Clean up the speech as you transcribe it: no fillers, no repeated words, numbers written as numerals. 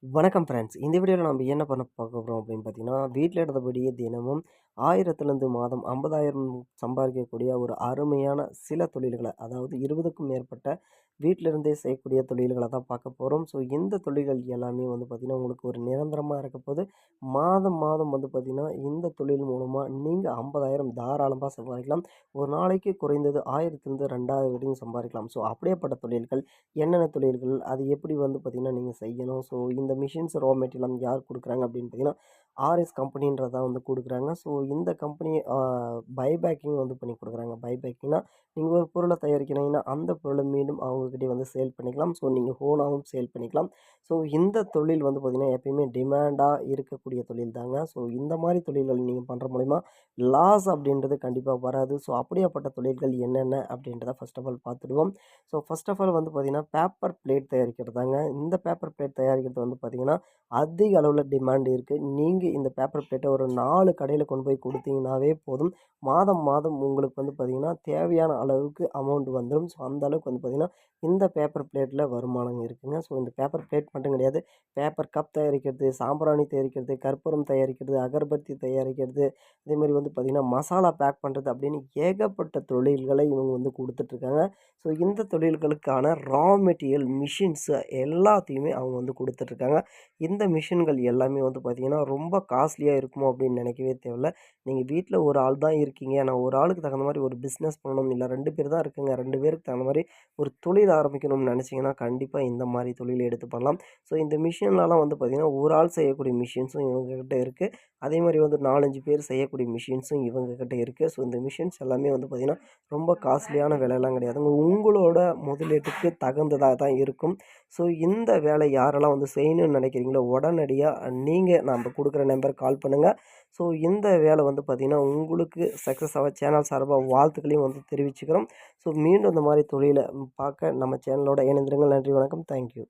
வணக்கம் ஃப்ரெண்ட்ஸ். இந்த வீடியோவில் நம்ம என்ன பண்ண பார்க்க போகிறோம் அப்படின்னு பார்த்தீங்கன்னா, வீட்டில் இருந்தபடியே தினமும் 1000லேருந்து மாதம் 50,000 சம்பாதிக்கக்கூடிய ஒரு அருமையான சில தொழில்களை, அதாவது 20க்கும் மேற்பட்ட வீட்டிலிருந்தே செய்யக்கூடிய தொழில்களை தான் பார்க்க போகிறோம். ஸோ இந்த தொழில்கள் எல்லாமே வந்து பார்த்திங்கன்னா, உங்களுக்கு ஒரு நிரந்தரமாக இருக்க போது மாதம் மாதம் வந்து பார்த்திங்கன்னா, இந்த தொழில் மூலமாக நீங்கள் 50,000 தாராளமாக சம்பாதிக்கலாம். ஒரு நாளைக்கு குறைந்தது 1000லேருந்து 2000 வரையும் சம்பாதிக்கலாம். ஸோ அப்படியேப்பட்ட தொழில்கள் என்னென்ன தொழில்கள்? அது எப்படி வந்து பார்த்தீங்கன்னா, நீங்க செய்யணும். ஸோ இந்த மிஷின்ஸ் ரா மெட்டீரியல் யார் குடுக்குறாங்க அப்படின்னு பார்த்தீங்கன்னா, ஆர்எஸ் கம்பெனின்றது தான் வந்து குடுக்குறாங்க. ஸோ இந்த கம்பெனி பைபேக்கிங் வந்து பண்ணி குடுக்குறாங்க. பைபேக்கிங்னா, நீங்க ஒரு பொருள தயாரிக்கிறீங்கன்னா, அந்த பொருள மீண்டும் அவங்ககிட்டயே வந்து சேல் பண்ணிக்கலாம். ஸோ நீங்க ஓனாவும் சேல் பண்ணிக்கலாம். ஸோ இந்த தொழில் வந்து பார்த்தீங்கன்னா, எப்பயுமே டிமாண்டா இருக்கக்கூடிய தொழில் தாங்க. ஸோ இந்த மாரி தொழில்கள் நீங்க பண்ற மூலியமா லாஸ் அப்படின்றது கண்டிப்பா வராது. ஸோ அப்படியாப்பட்ட தொழில்கள் என்னென்ன அப்படின்றத ஃபர்ஸ்ட் ஆஃப் ஆல் பார்த்துடுவோம். ஸோ ஃபர்ஸ்ட் ஆஃப் ஆல் வந்து பார்த்தீங்கன்னா, பேப்பர் பிளேட் தயாரிக்கிறதாங்க. இந்த பேப்பர் பிளேட் தயாரிக்கிறது வந்து பார்த்தீங்கன்னா, அதிக அளவுல டிமாண்ட் இருக்கு. நீங்க இந்த பேப்பர் பிளேட்ட ஒரு 4 கடையில கொண்டு போய் குடுத்தீங்கன்னாவே போதும். மாதம் மாதம் உங்களுக்கு வந்து பார்த்தீங்கன்னா, தேவையான அளவுக்கு அமௌண்ட் வந்துரும். ஸோ அந்த அளவுக்கு வந்து பார்த்தீங்கன்னா, இந்த பேப்பர் பிளேட்ல வருமானம் இருக்குங்க. ஸோ இந்த பேப்பர் பிளேட் மட்டும் கிடையாது. பேப்பர் கப் தயாரிக்கிறது, சாம்பிராணி தயாரிக்கிறது, கற்பூரம் தயாரிக்கிறது, அகர்பத்தி தயாரிக்கிறது, அதேமாரி வந்து பார்த்தீங்கன்னா, மசாலா பேக் பண்றது அப்படின்னு ஏகப்பட்ட தொழில்களை இவங்க வந்து குடுத்துட்டுருக்காங்க. ஸோ இந்த தொழில்களுக்கான ரா மெட்டீரியல், மிஷின்ஸ் எல்லாத்தையுமே அவங்க வந்து குடுத்துட்ருக்காங்க. இந்த மிஷின்கள் எல்லாமே வந்து பார்த்தீங்கன்னா, ரொம்ப காஸ்ட்லியா இருக்குமோ அப்படின்னு நினைக்கவே தேவையில்ல. நீங்க வீட்ல ஒரு ஆள் தான் இருக்கீங்க. நான் ஒரு ஆளுக்கு தகுந்த மாரி ஒரு பிசினஸ் பண்ணணும். இல்ல 2 பேர் தான் இருக்குங்க. 2 பேருக்கு தகுந்த மாரி ஒரு தொழில் ஆரம்பிக்கணும்னு நினைச்சீங்கன்னா, கண்டிப்பா இந்த மாரி தொழில் எடுத்து பண்ணலாம். ஸோ இந்த மிஷின்லலாம் வந்து பார்த்தீங்கன்னா, ஒரு ஆள் செய்யக்கூடிய மிஷின்ஸும் இவங்க கிட்ட இருக்கு. அதேமாரி வந்து 4, 5 பேர் செய்யக்கூடிய மிஷின்ஸும் இவங்க கிட்ட இருக்கு. ஸோ இந்த மிஷின்ஸ் எல்லாமே வந்து பார்த்தீங்கன்னா, ரொம்ப காஸ்ட்லியான விலைலாம் கிடையாதுங்க. உங்களோட முதலீட்டுக்கு தகுந்ததா தான் இருக்கும். ஸோ இந்த வேலை யாரெல்லாம் வந்து செய்யணும்னு நினைக்கிறீங்களோ, உடனடியா நீங்க நம்ப குடுக்குற நம்பருக்கு கால் பண்ணுங்க. ஸோ இந்த வேலை வந்து பார்த்தீங்கன்னா, உங்களுக்கு சக்சஸ் ஆக சேனல் சார்பா வாழ்த்துக்களையும் வந்து தெரிவிச்சுக்கிறோம். ஸோ மீண்டும் இந்த மாரி தொழில பார்க்க நம்ம சேனலோட இணைந்திருங்கள். நன்றி, வணக்கம். Thank you.